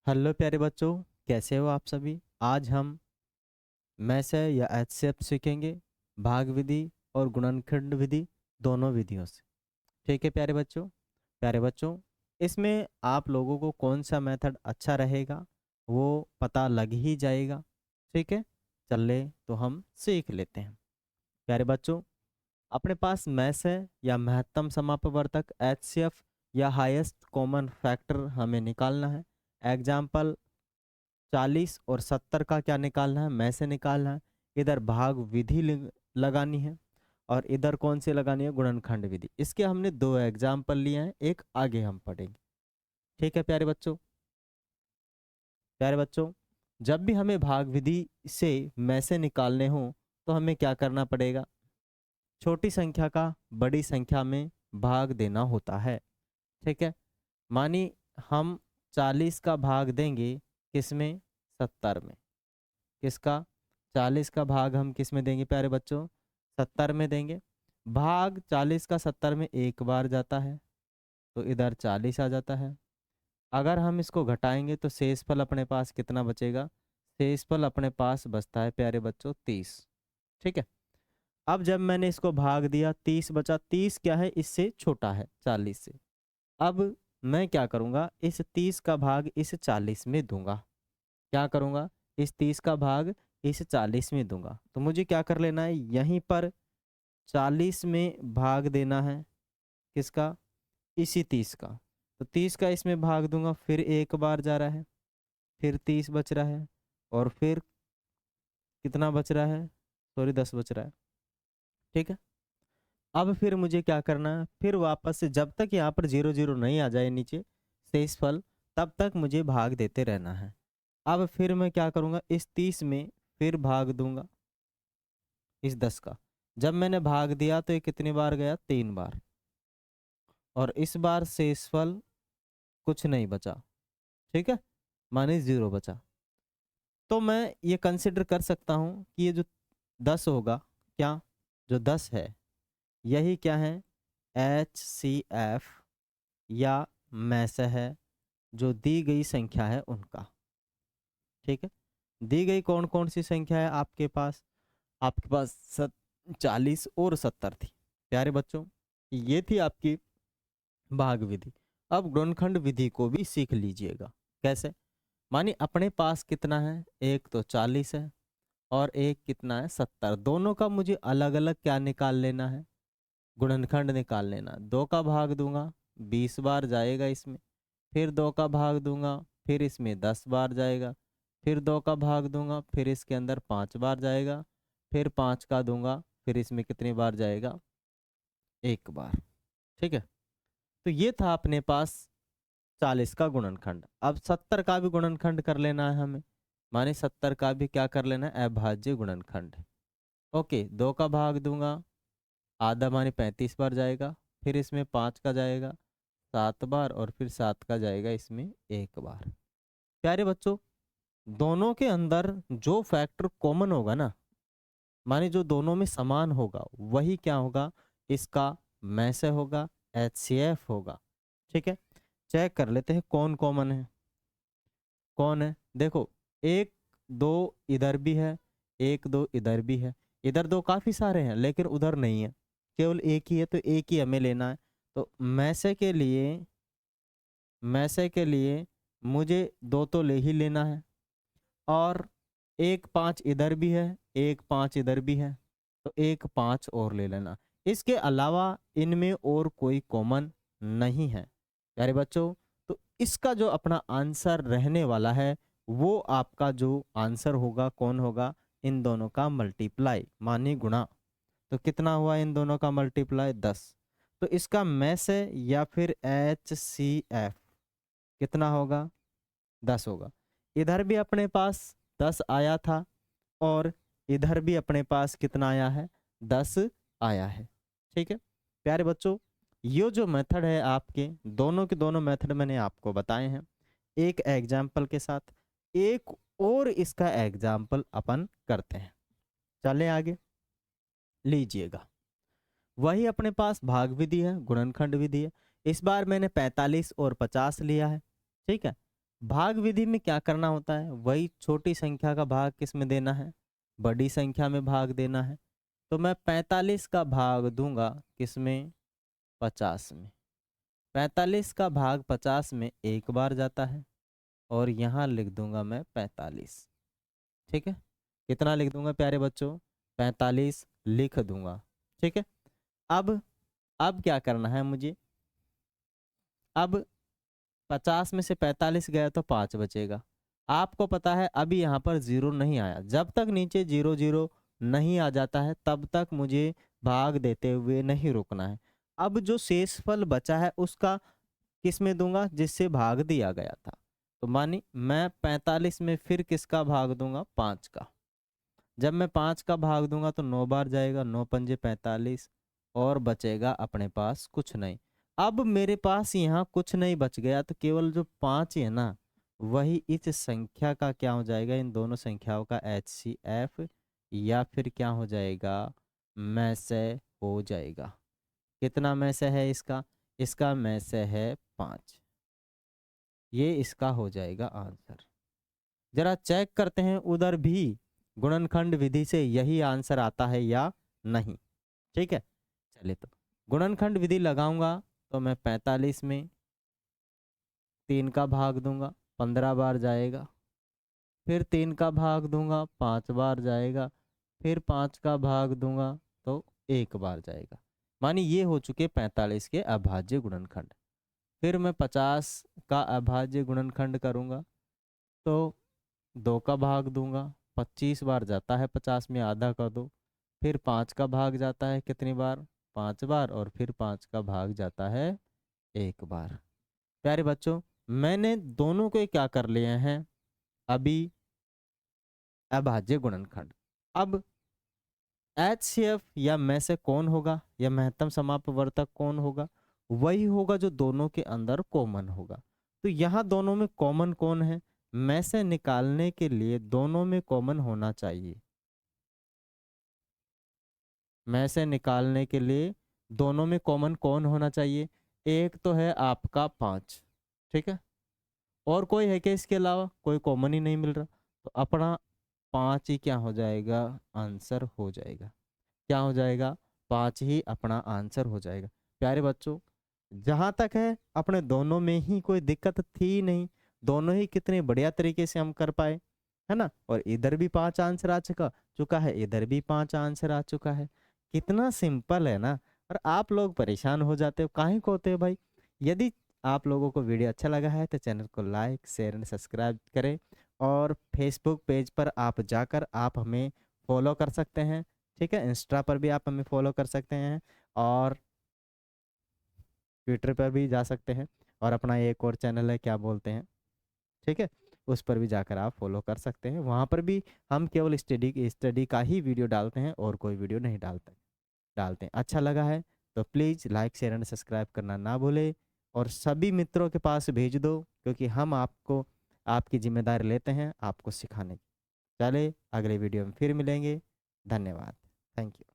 Hello प्यारे बच्चों, कैसे हो आप सभी। आज हम मैसे या एचसीएफ सीखेंगे, भाग विधि और गुणनखंड विधि, दोनों विधियों से। ठीक है प्यारे बच्चों, इसमें आप लोगों को कौन सा मेथड अच्छा रहेगा वो पता लग ही जाएगा। ठीक है, चले तो हम सीख लेते हैं। प्यारे बच्चों, अपने पास मैस है या महत्तम समापवर्तक एचसीएफ या हाईएस्ट कॉमन फैक्टर हमें निकालना है। एग्जाम्पल 40 और 70 का क्या निकालना है, में से निकालना है। इधर भाग विधि लगानी है और इधर कौन सी लगानी है, गुणनखंड विधि। इसके हमने दो एग्जाम्पल लिए हैं, एक आगे हम पढ़ेंगे। ठीक है प्यारे बच्चों, जब भी हमें भाग विधि से में से निकालने हो तो हमें क्या करना पड़ेगा, छोटी संख्या का बड़ी संख्या में भाग देना होता है। ठीक है, मानी हम 40 का भाग देंगे किसमें, 70 में। किसका, 40 का भाग हम किस में देंगे प्यारे बच्चों, 70 में देंगे। भाग 40 का 70 में एक बार जाता है तो इधर 40 आ जाता है। अगर हम इसको घटाएंगे तो शेषफल अपने पास कितना बचेगा, शेषफल अपने पास बचता है प्यारे बच्चों 30। ठीक है, अब जब मैंने इसको भाग दिया 30 बचा, 30 क्या है, इससे छोटा है 40 से। अब मैं क्या करूँगा, इस 30 का भाग इस 40 में दूंगा। क्या करूँगा, इस 30 का भाग इस 40 में दूंगा। तो मुझे क्या कर लेना है, यहीं पर 40 में भाग देना है किसका, इसी 30 का। तो 30 का इसमें भाग दूंगा, फिर एक बार जा रहा है, फिर 30 बच रहा है, और फिर कितना बच रहा है, सॉरी 10 बच रहा है। ठीक है, अब फिर मुझे क्या करना है, फिर वापस से जब तक यहाँ पर 0 0 नहीं आ जाए नीचे शेषफल, तब तक मुझे भाग देते रहना है। अब फिर मैं क्या करूँगा, इस 30 में फिर भाग दूंगा इस 10 का। जब मैंने भाग दिया तो ये कितनी बार गया, 3 बार, और इस बार शेषफल कुछ नहीं बचा। ठीक है, माने 0 बचा। तो मैं ये कंसिडर कर सकता हूँ कि ये जो 10 होगा, क्या, जो 10 है यही क्या है, HCF या मैसे है, जो दी गई संख्या है उनका। ठीक है, दी गई कौन कौन सी संख्या है आपके पास, आपके पास 40 और 70 थी प्यारे बच्चों। ये थी आपकी भाग विधि। अब गुणनखंड विधि को भी सीख लीजिएगा। कैसे, मानिए अपने पास कितना है, एक तो 40 है और एक कितना है, 70। दोनों का मुझे अलग अलग क्या निकाल लेना है, गुणनखंड निकाल लेना। 2 का भाग दूंगा 20 बार जाएगा इसमें, फिर 2 का भाग दूंगा, फिर इसमें 10 बार जाएगा, फिर 2 का भाग दूंगा, फिर इसके अंदर 5 बार जाएगा, फिर 5 का दूंगा, फिर इसमें कितनी बार जाएगा, एक बार। ठीक है, तो ये था अपने पास 40 का गुणनखंड। अब 70 का भी गुणनखंड कर लेना है हमें, माने 70 का भी क्या कर लेना है, अभाज्य गुणनखंड। ओके, 2 का भाग दूंगा, आधा माने 35 बार जाएगा, फिर इसमें 5 का जाएगा 7 बार, और फिर 7 का जाएगा इसमें एक बार। प्यारे बच्चों, दोनों के अंदर जो फैक्टर कॉमन होगा ना, माने जो दोनों में समान होगा, वही क्या होगा, इसका में से होगा, HCF होगा। ठीक है, चेक कर लेते हैं कौन कॉमन है, कौन है। देखो, एक दो इधर भी है, एक दो इधर भी है। इधर दो काफी सारे हैं लेकिन उधर नहीं है, केवल एक ही है, तो एक ही हमें लेना है। तो मैसे के लिए मुझे दो तो ले ही लेना है, और एक 5 इधर भी है, एक 5 इधर भी है, तो एक 5 और ले लेना। इसके अलावा इनमें और कोई कॉमन नहीं है प्यारे बच्चों। तो इसका जो अपना आंसर रहने वाला है, वो आपका जो आंसर होगा कौन होगा, इन दोनों का मल्टीप्लाई मानी गुणा। तो कितना हुआ इन दोनों का मल्टीप्लाई, 10। तो इसका में से या फिर HCF कितना होगा, 10 होगा। इधर भी अपने पास 10 आया था, और इधर भी अपने पास कितना आया है, 10 आया है। ठीक है प्यारे बच्चों, ये जो मेथड है आपके, दोनों के दोनों मेथड मैंने आपको बताए हैं एक एग्जाम्पल के साथ। एक और इसका एग्जाम्पल अपन करते हैं, चलें आगे लीजिएगा। वही अपने पास भाग विधि है, गुणनखंड विधि है। इस बार मैंने 45 और 50 लिया है। ठीक है, भाग विधि में क्या करना होता है, वही छोटी संख्या का भाग किस में देना है, बड़ी संख्या में भाग देना है। तो मैं 45 का भाग दूंगा किस में, 50 में। 45 का भाग 50 में एक बार जाता है और यहाँ लिख दूंगा मैं 45। ठीक है, कितना लिख दूंगा प्यारे बच्चों, 45 लिख दूंगा। ठीक है, अब क्या करना है मुझे, अब 50 में से 45 गया तो 5 बचेगा। आपको पता है अभी यहाँ पर जीरो नहीं आया, जब तक नीचे 0 0 नहीं आ जाता है तब तक मुझे भाग देते हुए नहीं रुकना है। अब जो शेषफल बचा है उसका किस में दूंगा, जिससे भाग दिया गया था। तो मानी मैं 45 में फिर किसका भाग दूंगा, 5 का। जब मैं 5 का भाग दूंगा तो 9 बार जाएगा, 9 पंजे 45 और बचेगा अपने पास कुछ नहीं। अब मेरे पास यहाँ कुछ नहीं बच गया तो केवल जो 5 है ना, वही इस संख्या का क्या हो जाएगा, इन दोनों संख्याओं का HCF या फिर क्या हो जाएगा, में से हो जाएगा। कितना में से है इसका, इसका में से है 5। ये इसका हो जाएगा आंसर। जरा चेक करते हैं उधर भी गुणनखंड विधि से यही आंसर आता है या नहीं। ठीक है, चलिए तो गुणनखंड विधि लगाऊंगा तो मैं 45 में 3 का भाग दूंगा, 15 बार जाएगा। फिर 3 का भाग दूंगा, 5 बार जाएगा। फिर 5 का भाग दूंगा तो 1 बार जाएगा। मानी ये हो चुके 45 के अभाज्य गुणनखंड। फिर मैं 50 का अभाज्य गुणनखंड करूंगा तो 2 का भाग दूंगा, 25 बार जाता है 50 में, आधा कर दो। फिर 5 का भाग जाता है कितनी बार, 5 बार, और फिर 5 का भाग जाता है 1 बार। प्यारे बच्चों, मैंने दोनों को क्या कर लिए हैं अभी, अभाज्य गुणनखंड। अब HCF या में से कौन होगा, या महत्तम समापवर्तक कौन होगा, वही होगा जो दोनों के अंदर कॉमन होगा। तो यहाँ दोनों में कॉमन कौन है, में से निकालने के लिए दोनों में कॉमन होना चाहिए। में से निकालने के लिए दोनों में कॉमन कौन होना चाहिए, एक तो है आपका 5। ठीक है, और कोई है क्या इसके अलावा, कोई कॉमन ही नहीं मिल रहा, तो अपना 5 ही क्या हो जाएगा, आंसर हो जाएगा। क्या हो जाएगा, 5 ही अपना आंसर हो जाएगा। प्यारे बच्चों, जहां तक है अपने दोनों में ही कोई दिक्कत थी नहीं, दोनों ही कितने बढ़िया तरीके से हम कर पाए, है ना। और इधर भी 5 आंसर आ चुका है, इधर भी 5 आंसर आ चुका है। कितना सिंपल है ना। और आप लोग परेशान हो जाते हो, काहे को होते हो भाई। यदि आप लोगों को वीडियो अच्छा लगा है तो चैनल को लाइक शेयर एंड सब्सक्राइब करें, और फेसबुक पेज पर आप जाकर आप हमें फॉलो कर सकते हैं। ठीक है, इंस्टा पर भी आप हमें फॉलो कर सकते हैं, और ट्विटर पर भी जा सकते हैं, और अपना एक और चैनल है क्या बोलते हैं, ठीक है, उस पर भी जाकर आप फॉलो कर सकते हैं। वहाँ पर भी हम केवल स्टडी का ही वीडियो डालते हैं और कोई वीडियो नहीं डालते हैं। अच्छा लगा है तो please like share and subscribe करना ना भूले, और सभी मित्रों के पास भेज दो, क्योंकि हम आपको आपकी जिम्मेदारी लेते हैं आपको सिखाने की। चले अगले वीडियो में फिर मिलेंगे। धन्यवाद, थैंक यू।